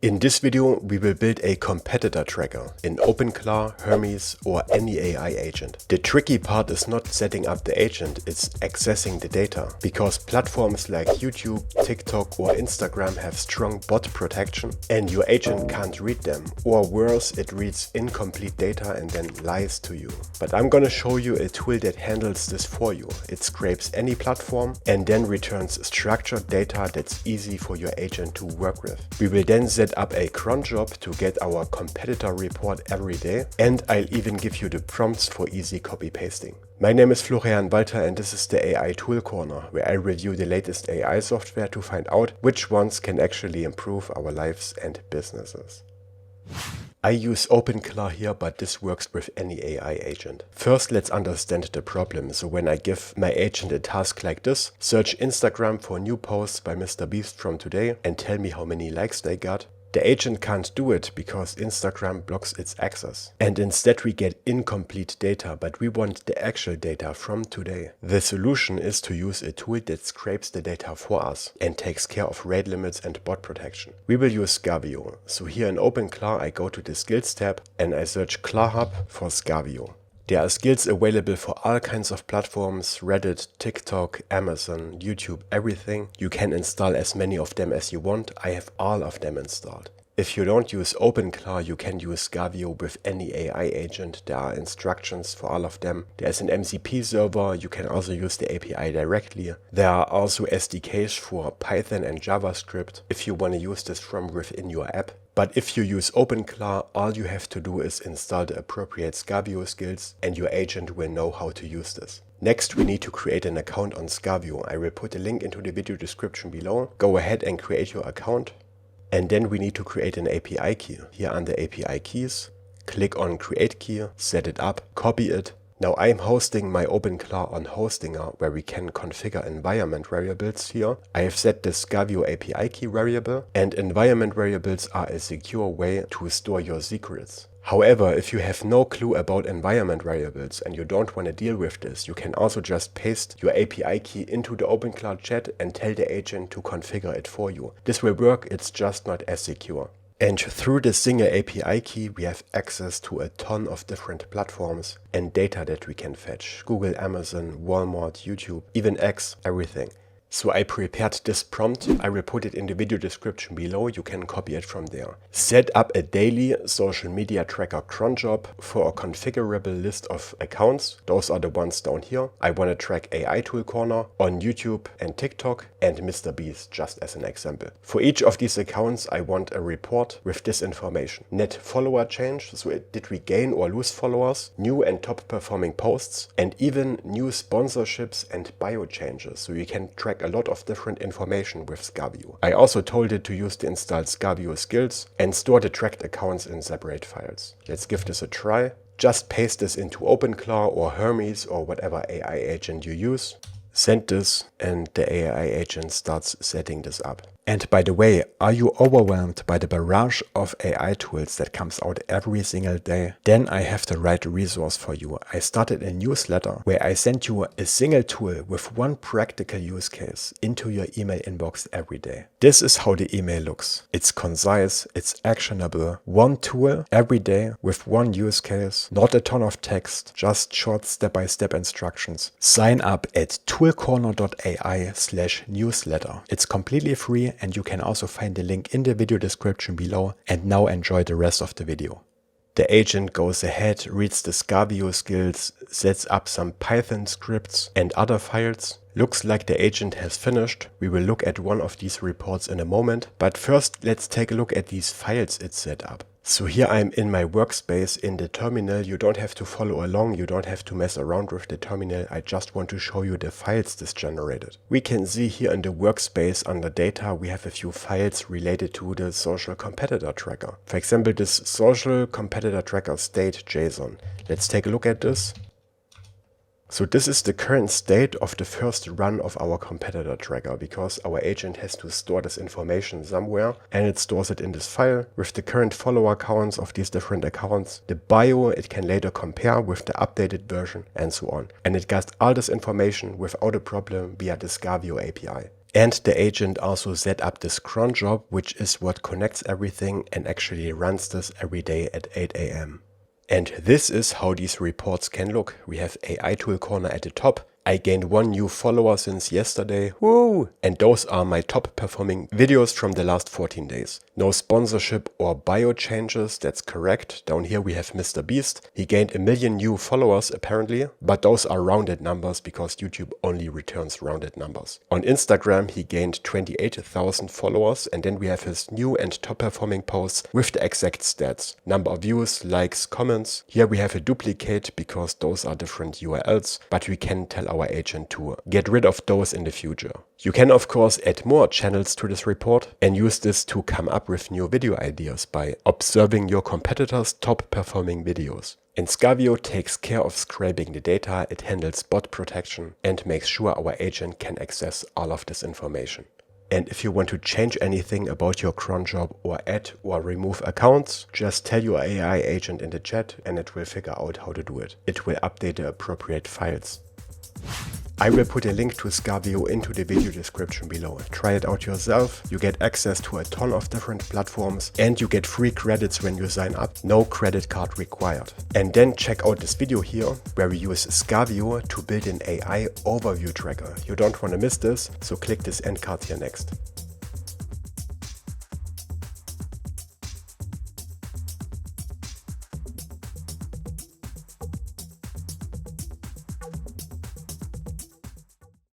In this video, we will build a competitor tracker in OpenClaw, Hermes, or any AI agent. The tricky part is not setting up the agent, it's accessing the data, because platforms like YouTube, TikTok or Instagram have strong bot protection and your agent can't read them, or worse, it reads incomplete data and then lies to you. But I'm gonna show you a tool that handles this for you. It scrapes any platform and then returns structured data that's easy for your agent to work with. We will then set up a cron job to get our competitor report every day, and I'll even give you the prompts for easy copy pasting. My name is Florian Walter and this is the AI Tool Corner, where I review the latest AI software to find out which ones can actually improve our lives and businesses. I use OpenClaw here, but this works with any AI agent. First, let's understand the problem. So when I give my agent a task like this, search Instagram for new posts by Mr. Beast from today and tell me how many likes they got, the agent can't do it because Instagram blocks its access. And instead we get incomplete data, but we want the actual data from today. The solution is to use a tool that scrapes the data for us and takes care of rate limits and bot protection. We will use Scavio. So here in OpenClaw I go to the Skills tab and I search ClawHub for Scavio. There are skills available for all kinds of platforms, Reddit, TikTok, Amazon, YouTube, everything. You can install as many of them as you want. I have all of them installed. If you don't use OpenClaw, you can use Scavio with any AI agent. There are instructions for all of them. There's an MCP server. You can also use the API directly. There are also SDKs for Python and JavaScript if you want to use this from within your app. But if you use OpenClaw, all you have to do is install the appropriate Scavio skills and your agent will know how to use this. Next, we need to create an account on Scavio. I will put a link into the video description below. Go ahead and create your account. And then we need to create an API key. Here under API keys, click on create key, set it up, copy it. Now I'm hosting my OpenClaw on Hostinger, where we can configure environment variables here. I have set the Scavio API key variable, and environment variables are a secure way to store your secrets. However, if you have no clue about environment variables and you don't want to deal with this, you can also just paste your API key into the OpenClaw chat and tell the agent to configure it for you. This will work, it's just not as secure. And through the single API key, we have access to a ton of different platforms and data that we can fetch. Google, Amazon, Walmart, YouTube, even X, everything. So I prepared this prompt. I will put it in the video description below. You can copy it from there. Set up a daily social media tracker cron job for a configurable list of accounts. Those are the ones down here. I want to track AI Tool Corner on YouTube and TikTok and Mr. Beast, just as an example. For each of these accounts, I want a report with this information. Net follower change, so did we gain or lose followers, new and top performing posts, and even new sponsorships and bio changes. So you can track a lot of different information with Scavio. I also told it to use the installed Scavio skills and store the tracked accounts in separate files. Let's give this a try. Just paste this into OpenClaw or Hermes or whatever AI agent you use. Send this and the AI agent starts setting this up. And by the way, are you overwhelmed by the barrage of AI tools that comes out every single day? Then I have the right resource for you. I started a newsletter where I send you a single tool with one practical use case into your email inbox every day. This is how the email looks. It's concise, it's actionable. One tool every day with one use case, not a ton of text, just short step-by-step instructions. Sign up at toolcorner.ai/newsletter. It's completely free and you can also find the link in the video description below. And now enjoy the rest of the video. The agent goes ahead, reads the Scavio skills, sets up some Python scripts and other files. Looks like the agent has finished. We will look at one of these reports in a moment, but first let's take a look at these files it set up. So here I'm in my workspace in the terminal. You don't have to follow along, you don't have to mess around with the terminal. I just want to show you the files this generated. We can see here in the workspace under data we have a few files related to the social competitor tracker. For example, this social competitor tracker state JSON. Let's take a look at this. So this is the current state of the first run of our competitor tracker, because our agent has to store this information somewhere and it stores it in this file with the current follower counts of these different accounts, the bio it can later compare with the updated version and so on. And it gets all this information without a problem via the Scavio API. And the agent also set up this cron job, which is what connects everything and actually runs this every day at 8 AM. And this is how these reports can look. We have AI tool corner at the top. I gained 1 new follower since yesterday. Woo! And those are my top performing videos from the last 14 days. No sponsorship or bio changes, that's correct. Down here we have Mr. Beast. He gained 1 million new followers apparently, but those are rounded numbers because YouTube only returns rounded numbers. On Instagram he gained 28,000 followers, and then we have his new and top performing posts with the exact stats. Number of views, likes, comments. Here we have a duplicate because those are different URLs, but we can tell our agent to get rid of those in the future. You can of course add more channels to this report and use this to come up with new video ideas by observing your competitors' top performing videos. And Scavio takes care of scraping the data, it handles bot protection and makes sure our agent can access all of this information. And if you want to change anything about your cron job or add or remove accounts, just tell your AI agent in the chat and it will figure out how to do it. It will update the appropriate files. I will put a link to Scavio into the video description below. Try it out yourself, you get access to a ton of different platforms and you get free credits when you sign up, no credit card required. And then check out this video here where we use Scavio to build an AI overview tracker. You don't want to miss this, so click this end card here next.